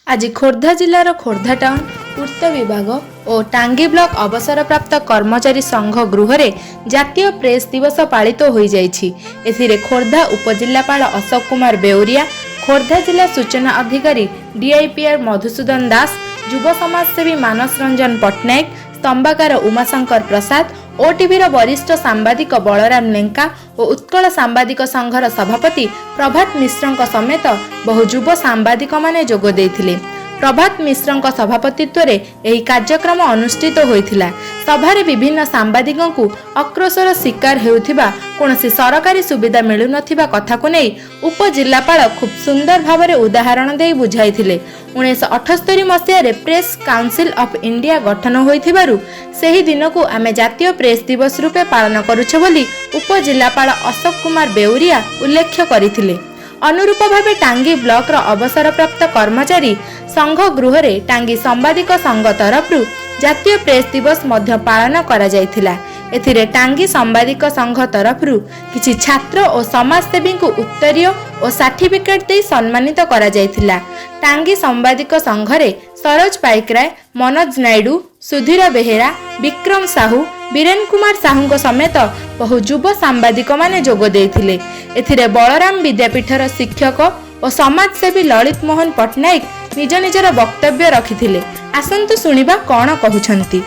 आज खोर्धा जिलार खोर्धा टाउन पूर्त विभाग और टांगी ब्लॉक अवसरप्राप्त कर्मचारी संघ गृह रे जातीय प्रेस दिवस पालित हो जाइए। खोर्धा उपजिल्लापाल अशोक कुमार बेउरिया, खोर्धा जिला सूचना अधिकारी डीआईपीआर मधुसूदन दास, युव समाजसेवी मानस रंजन पट्टनायक, स्तंभाकार उमाशंकर प्रसाद, ओटीवीर वरिष्ठ सांबादिक बलराम लेंका और उत्कल सांबादिक संघर सभापति प्रभात मिश्र समेत बहु युव सांबादिक माने जोग देइथिले। प्रभात मिश्र सभापतित्व रे एही कार्यक्रम अनुष्ठित होइथिला। सभारे विभिन्न सांबादिकों को अक्रोशर शिकार हेउथिबा कोनोसी सरकारी सुविधा मिलु नथिबा कथा को नै उपजिल्लापाल खूब सुंदर भावरे उदाहरण देई बुझाइथिले। 1978 मसीह प्रेस काउंसिल ऑफ इंडिया गठन होइथिबारु सेही दिन को आमे जातीय प्रेस दिवस रूपे पालन करूछ बोली उपजिल्लापाल अशोक कुमार बेउरिया उल्लेख करथिले। अनुरूप भावे टांगी ब्लॉक रो अवसरप्राप्त कर्मचारी संघ गृह रे टांगी सांबादिक संघ तरफ जातीय प्रेस दिवस मध्य पालन करा जायथिला। एथिरे टांगी सांबादिक संघ तरफ किछि छात्र और समाजसेवी को उत्तरीय और सर्टिफिकेट दे सम्मानित करा जायथिला। टांगी सांबादिक संघ रे सरोज पाइकराय, मनोज नायडू, सुधीर बेहेरा, विक्रम साहू, बीरेन कुमार साहू समेत बहु युव सांबादिक माने जोग देइथिले। एथिरे बलराम विद्यापीठर शिक्षक और समाजसेवी ललित मोहन पट्टनायक निज निजर वक्तव्य रखिथिले। आसंतु सुनिबा कोन कहउछंती।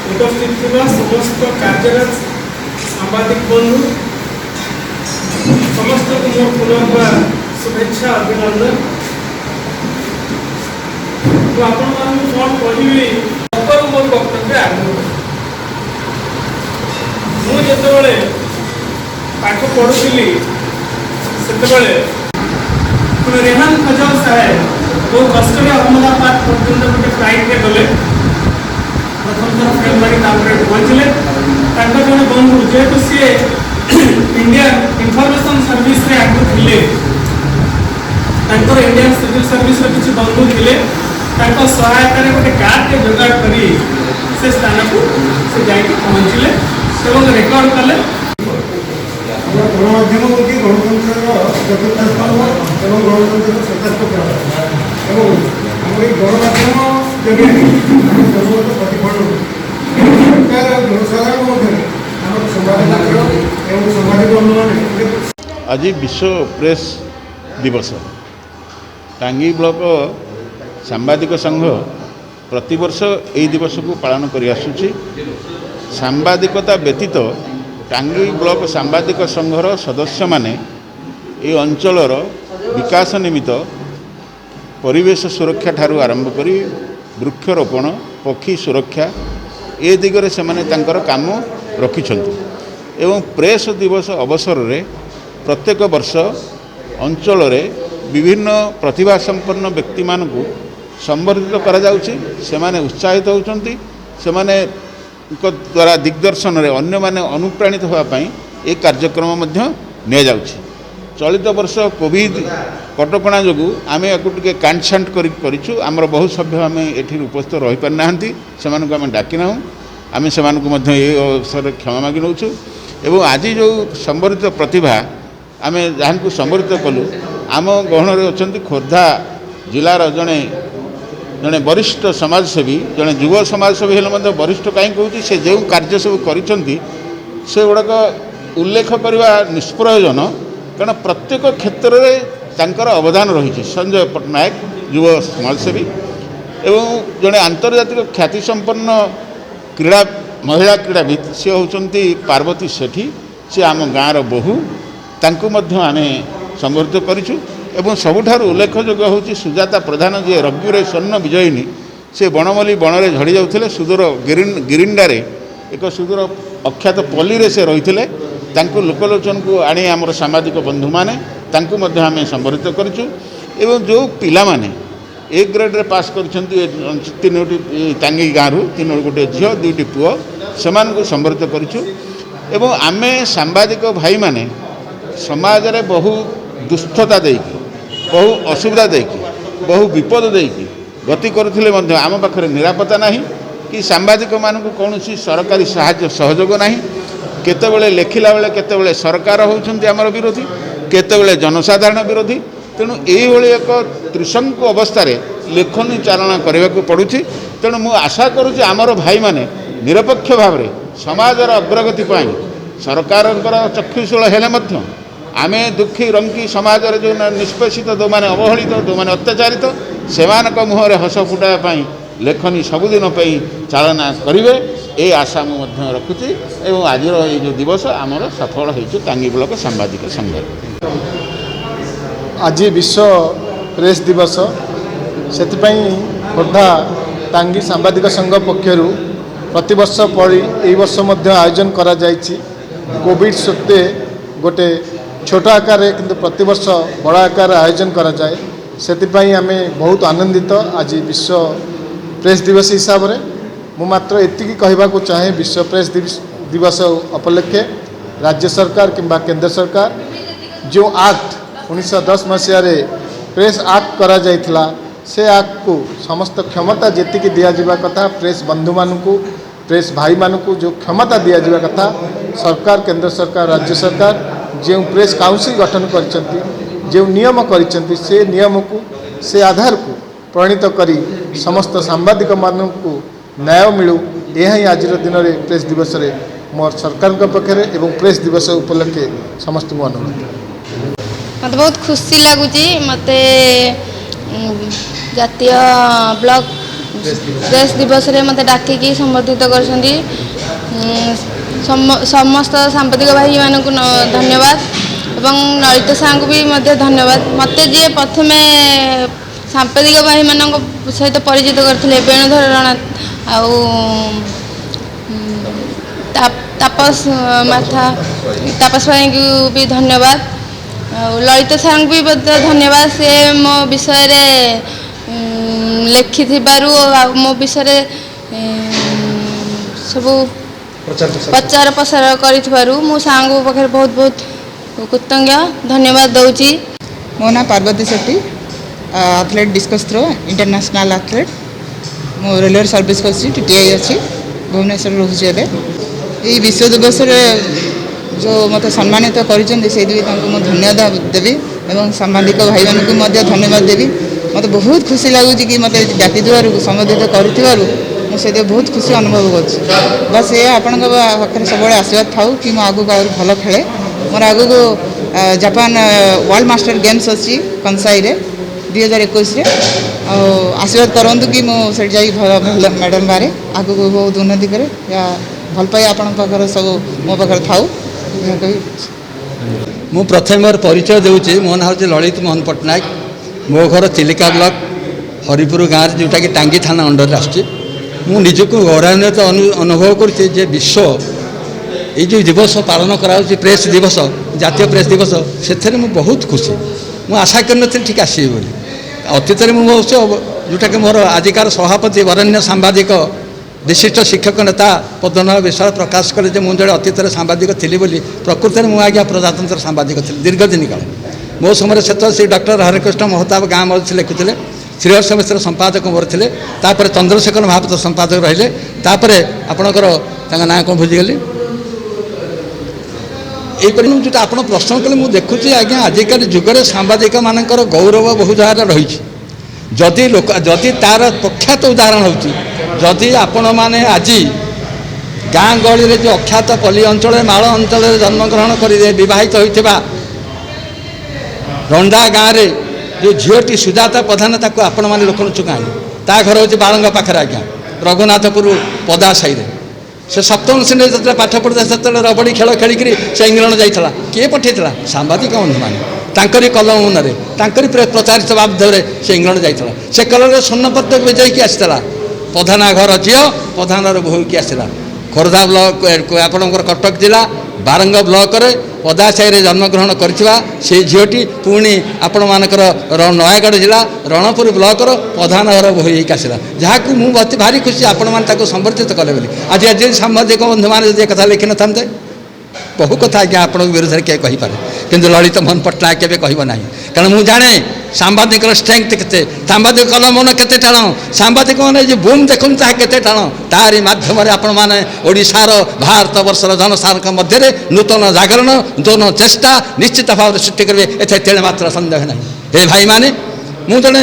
उपस्थित समस्त कार्यरत सांबादिक बंधु समस्त को मोर पुनर्बार शुभेच्छा अभिनंदन। तो आपण मान कौन कहबी मोर वक्तव्य आरंभ। मु जेतेबेले पाठ पढ़ुली सेतेबेले रेहान फजल साहेब वो कष्ट अहमदाबाद पर्यंत गोटे फ्लाइट रे गले। प्रथम थर फेब्रुआरी पहुँचले जड़े बंधु जेहेतु सी इंडियन इनफॉरमेशन सर्विस रे आगु थिले, इंडियन सिविल सर्विस रे किछि बंधु थिले, सहायता रे गोटे कार के जोगाड़ करी से स्थान को से जाके पहुँचले एवं रेकर्ड कले। गणमाध्यम होगी गणतंत्र चतुर्थ पर्व एवं गणतंत्र सशक्त एवं गणमाध्यम जगह सर्वोच्च प्रतिफलन जनसाधारण एवं सामाजिक अनुमान। आज विश्व प्रेस दिवस टांगी ब्लॉक सांबादिक संघ प्रतिवर्ष यही दिवस को पालन कर आसुची। सांबादिकता व्यतीत टांगी ब्लॉक सांबादिक संघर सदस्य माने ये अंचलर विकास निमित्त परिवेश सुरक्षा ठारू आरंभ करी वृक्षरोपण, पक्षी सुरक्षा ए दिगरे से माने तांकर काम रखिछंती एवं प्रेस दिवस अवसर रे प्रत्येक वर्ष अंचल रे विभिन्न प्रतिभा संपन्न व्यक्ति मानकु संबर्धित करा जाउची। से माने उत्साहित होउचंती, से माने द्वारा दिग्दर्शन रे अन्य माने अनुप्राणित होवा पई ए कार्यक्रम मध्य ने जाउची। चलित वर्ष कोविड कटकणा जोगु आमे याकु टिके कांडछांट करिछु। आमर बहुत सभ्य आमे एठी उपस्थित रहि पार नाहंती, सेमानकु आमे डाकि नाहु। आमे सेमानकु मध्य ए अवसर क्षमा मागि नउछु एवं आज जो संबर्धित प्रतिभा आमे जाहानकु संबर्धित कलु आम गहन रे अछंती खोर्धा जिलार जणे जणे वरिष्ठ समाजसेवी, जणे युव समाजसेवी हेले मध्य वरिष्ठ काई कहउची से जे कार्य सब करिसंती से गुडक उल्लेख करबा निष्प्रयोजन, कारण प्रत्येक क्षेत्र में तांकर अवदान रही। संजय पट्टनायक युव समाजसेवी एवं जड़े आंतर्जातिक ख्याति संपन्न क्रीड़ा महिला क्रीड़ाविद सी होती पार्वती सेठी, सी आम गाँव बोहू तांकु मध्य आमे संबर्धित करिछु। एवं सबुठारु उल्लेखयोग्य होची सुजाता प्रधान जी रग्बीरे स्वर्ण विजयिनी, से बनमली बनरे झड़ी जाउथिले सुदूर गिरिंडारे एक सुदूर अख्यात पल्ली से रही तांकु लोकलोचन को आनी आमर सामाजिक बंधु माने तांकु मध्य आमे संबर्धित करिछु। एवं जो पिला माने ए ग्रेड रे पास करछंती तीनोटी टांगी गाँव तीन गोटे झील दुईटी पुओ से संबर्धित करिछु। एवं आमे सांबादिक भाई माने समाज रे बहु दुष्टता देकी ବହୁ ଅସୁବିଧା ଦେଇକି ବହୁ ବିପଦ ଦେଇକି ଗତି କରୁଥିଲେ ମଧ୍ୟ ଆମ ପାଖରେ ନିରାପତ୍ତା ନାହିଁ କି ସାମ୍ବାଦିକମାନଙ୍କୁ କୌଣସି ସରକାରୀ ସାହାଯ୍ୟ ସହଯୋଗ ନାହିଁ। କେତେବେଳେ ଲେଖିଲା ବେଳେ କେତେବେଳେ ସରକାର ହେଉଛନ୍ତି ଆମର ବିରୋଧୀ, କେତେବେଳେ ଜନସାଧାରଣ ବିରୋଧୀ। ତେଣୁ ଏଇଭଳି ଏକ ତ୍ରିଶଙ୍କୁ ଅବସ୍ଥାରେ ଲେଖନୀ ଚାଳନା କରିବାକୁ ପଡ଼ୁଛି। ତେଣୁ ମୁଁ ଆଶା କରୁଛି ଆମର ଭାଇମାନେ ନିରପେକ୍ଷ ଭାବରେ ସମାଜର ଅଗ୍ରଗତି ପାଇଁ ସରକାରଙ୍କର ଚକ୍ଷୁଶୂଳ ହେଲେ ମଧ୍ୟ ଆମେ ଦୁଃଖୀ ରଙ୍କି ସମାଜରେ ଯେଉଁ ନିଷ୍ପେଷିତ, ଯେଉଁମାନେ ଅବହେଳିତ, ଯେଉଁମାନେ ଅତ୍ୟାଚାରିତ, ସେମାନଙ୍କ ମୁହଁରେ ହସ ଫୁଟାଇବା ପାଇଁ ଲେଖନୀ ସବୁଦିନ ପାଇଁ ଚାଳନା କରିବେ, ଏ ଆଶା ମୁଁ ମଧ୍ୟ ରଖୁଛି। ଏବଂ ଆଜିର ଏଇ ଯେଉଁ ଦିବସ ଆମର ସଫଳ ହୋଇଛି ଟାଙ୍ଗୀ ବ୍ଲକ ସାମ୍ବାଦିକ ସଂଘରେ। आज विश्व प्रेस दिवस से खोर्धा टांगी सांबादिक संघ पक्षर प्रतिवर्ष पड़ी यही वर्ष आयोजन करा जायछि। कोविड सत्वे गोटे छोट आकार किंतु प्रतिवर्ष बड़ आकार आयोजन करा जाए। सेतिपई आमे बहुत आनंदित आज विश्व प्रेस दिवस हिसाब से। मु मात्र एतिकी कहबाकू चाहे विश्व प्रेस दिवस उपलक्षे राज्य सरकार किंबा केंद्र सरकार जो एक्ट 1910 मसीह प्रेस एक्ट करा जाइथिला से एक्ट को समस्त क्षमता जेतिकी दिया जिबा कथा प्रेस बंधु मानकू प्रेस भाई मानकू जो क्षमता दिया जिबा कथा सरकार केंद्र सरकार राज्य सरकार जो प्रेस काउंसिल गठन करचंती जो नियम करचंती से नियम को से आधार को प्रणीत करी समस्त सांबादिक मानकू न्याय मिलू। यह ही आज दिन में प्रेस दिवस रे मोर सरकार पक्षरे एवं प्रेस दिवस उपलक्षे समस्त को अनुरोध। मत बहुत खुशी लगुच मत जातीय ब्लॉक प्रेस दिवस रे मत डाकिकी संबोधित कर समस्त सांबादिक भाई मानक धन्यवाद एवं ललित साहू भी धन्यवाद। मत जी प्रथम सांबादिक भाई मान सहित परिचित करते वेणुधर रण तापस माथा तापस भाई को भी धन्यवाद। ललित साहू भी धन्यवाद से मो विषय रे लिखि मो विषय सब प्रचार प्रसार करूँ साहू पाखे बहुत बहुत कृतज्ञ धन्यवाद दूची। मो ना Parvati Shetty athlete discus throw international athlete मो रेलवे सर्विस कर टीटीआई अच्छी भुवनेश्वर रोचे। ये विश्व दिवस जो मत सम्मानित कर धन्यवाद देवी और सांबादिक भाई मान को धन्यवाद देवी। मत बहुत खुशी लगुच कि मत डाकी संबोधित करूँ मुझे बहुत खुशी अनुभव कर बस ये आपण पाखे सब आशीर्वाद था कि मो आगू भल खेले मोर आगू जापान वर्ल्ड मास्टर गेम्स अच्छी कंसाई 2021 आशीर्वाद करूँ कि मुझे भल मेडल बारे आगू बहुत उन्नति करे या भल पाई आपण पाखे सब मो पाखे था। मु प्रथम मोर परिचय दूसरी मो ना हूँ ललित मोहन पट्टनायक मो घर चिलिका ब्लॉक हरिपुर गाँव जोटा कि टांगी थाना अंडर आसुच्ची। मु निजक गौरवान्वित अनुभव करछे जे विश्व ये जो दिवस पालन करा प्रेस दिवस जातीय प्रेस दिवस से बहुत खुशी मु आशा कर ठीक आसबी बोली अतीत में जोटा कि मोर आजिकार सभापति वरेण्य सांबादिक विशिष्ट शिक्षक नेता पद्मनाभ विशाल प्रकाश कले जो मुझे अतीत सांबादिक थी बोली प्रकृत में मुझे प्रजातंत्र सांबादिक थी दीर्घ दिन काल मो समय से डॉक्टर हरिकृष्ण महताब गाँव मध्य लिखुले श्रीहर्ष मिश्र संपादक मोर थे चंद्रशेखर महापात्र संपादक रहिले आपणकर ना कौन भूलीगली यहीपरि जो आप प्रश्न कले मुझे देखुची आज्ञा आजिकल जुगरे सांबादिक मानकर गौरव बहुत जगह रही जदि लोक जदि तार प्रख्यात उदाहरण होची जदि आपण माने आज गाँ गहली जो अख्यात पल्ली अंचल माल अंचल जन्मग्रहण कर विवाहित होता रंडा गाँव में जो झीटी सुजाता प्रधान ताको आपण मैंने लोक चुकाई ता घर हूँ बारंग पाखे आज्ञा रघुनाथपुर पदा साई से सप्तम श्रेणी जो पाठ पढ़ता से रबड़ी खेल खेलिक से इंग्लैंड जाइला किए पठेला सांबादिक बंधु मैंने तांकरी कलम मुନରେ तांकरी प्रचारित बाध्य से इंग्लैंड जाइला से कलर स्वर्ण पदक विजय की आसाला प्रधान घर झील प्रधान बोहू की आसाला खोर्धा ब्लॉक आपणकर कटक जिला बारंग ब्लॉक पदासाई जन्मग्रहण करथिबा से झीटी पुणी आपण मानकर नयागढ़ जिला रणपुर ब्लॉकर प्रधान घर बोहू की आसाला जहाँ को मुझे भारी खुशी आपण मैंने संबर्धित कले बोली आज आज सांबादिक बंधु मैंने कथा लिखि न था बहु कथा आज्ञा आप विरोध में किए कहीपे କିନ୍ତୁ ଲଳିତ ମୋହନ ପଟ୍ଟନାୟକ କେବେ କହିବ ନାହିଁ। କାରଣ ମୁଁ ଜାଣେ ସାମ୍ବାଦିକର ଷ୍ଟ୍ରେଙ୍ଗଥ କେତେ, ସାମ୍ବାଦିକ କଲମନ କେତେ ଟାଣ, ସାମ୍ବାଦିକମାନେ ଯେ ବୁମ୍ ଦେଖନ୍ତୁ ତାହା କେତେ ଟାଣ। ତାରି ମାଧ୍ୟମରେ ଆପଣମାନେ ଓଡ଼ିଶାର ଭାରତ ବର୍ଷର ଜନସାଧାରଣଙ୍କ ମଧ୍ୟରେ ନୂତନ ଜାଗରଣ, ନୂତନ ଚେଷ୍ଟା ନିଶ୍ଚିତ ଭାବରେ ସୃଷ୍ଟି କରିବେ, ଏଥିରେ ତେଳେ ମାତ୍ର ସନ୍ଦେହ ନାହିଁ। ହେ ଭାଇମାନେ, ମୁଁ ଜଣେ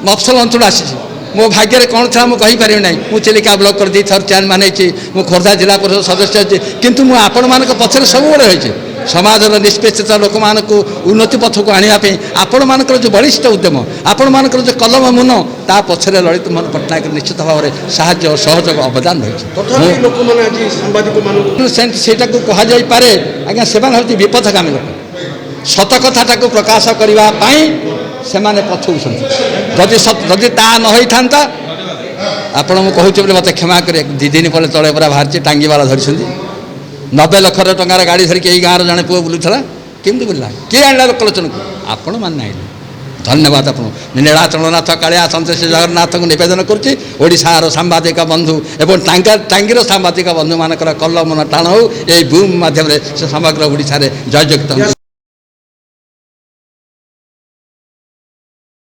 ମଫସଲ ଅଞ୍ଚଳ ଆସିଛି, ମୋ ଭାଗ୍ୟରେ କ'ଣ ଥିଲା ମୁଁ କହିପାରିବି ନାହିଁ। ମୁଁ ଚିଲିକା ବ୍ଲକର 2 ଥର ଚେୟାରମ୍ୟାନ୍ ହେଇଛି, ମୁଁ ଖୋର୍ଦ୍ଧା ଜିଲ୍ଲା ପରିଷଦ ସଦସ୍ୟ ଅଛି, କିନ୍ତୁ ମୁଁ ଆପଣମାନଙ୍କ ପଛରେ ସବୁବେଳେ ରହିଛି। ସମାଜର ନିଷ୍ପେଷିତ ଲୋକମାନଙ୍କୁ ଉନ୍ନତି ପଥକୁ ଆଣିବା ପାଇଁ ଆପଣମାନଙ୍କର ଯେଉଁ ବଳିଷ୍ଠ ଉଦ୍ୟମ, ଆପଣମାନଙ୍କର ଯେଉଁ କଲମ ମୁନ, ତା ପଛରେ ଲଳିତ ମୋହନ ପଟ୍ଟନାୟକର ନିଶ୍ଚିତ ଭାବରେ ସାହାଯ୍ୟ ଓ ସହଯୋଗ ଅବଦାନ ରହିଛି। ଲୋକମାନେ ଆଜି ସାମ୍ବାଦିକମାନଙ୍କୁ ସେଇଟାକୁ କୁହାଯାଇପାରେ ଆଜ୍ଞା, ସେମାନେ ହେଉଛି ବିପଥଗାମୀ ଲୋକ। ସତ କଥାଟାକୁ ପ୍ରକାଶ କରିବା ପାଇଁ ସେମାନେ ପଛଉଛନ୍ତି। ଯଦି ତାହା ନ ହୋଇଥାନ୍ତା, ଆପଣ ମୁଁ କହୁଛି ବୋଲି ମୋତେ କ୍ଷମା କରିବେ, 2 ଦିନ ପରେ ତଳେ ପୁରା ବାହାରିଛି ଟାଙ୍ଗିବାଲା ଧରିଛନ୍ତି। 90 ଲକ୍ଷ ଟଙ୍କାର ଗାଡ଼ି ଧରିକି ଏଇ ଗାଁର ଜଣେ ପୁଅ ବୁଲୁଥିଲା, କେମିତି ବୁଲିଲା? କିଏ ଆଣିଲା ଲୋକଲୋଚନକୁ? ଆପଣମାନେ ଆଣିଲେ। ଧନ୍ୟବାଦ ଆପଣଙ୍କୁ। ନୀଳାଚଳନାଥ କାଳିଆ ସନ୍ତୋଷୀ ଜଗନ୍ନାଥଙ୍କୁ ନିବେଦନ କରୁଛି, ଓଡ଼ିଶାର ସାମ୍ବାଦିକ ବନ୍ଧୁ ଏବଂ ଟାଙ୍ଗିର ସାମ୍ବାଦିକ ବନ୍ଧୁମାନଙ୍କର କଲମନ ଟାଣ ହେଉ, ଏହି ବୁମ୍ ମାଧ୍ୟମରେ ସେ ସମଗ୍ର ଓଡ଼ିଶାରେ ଜୟଯୁକ୍ତ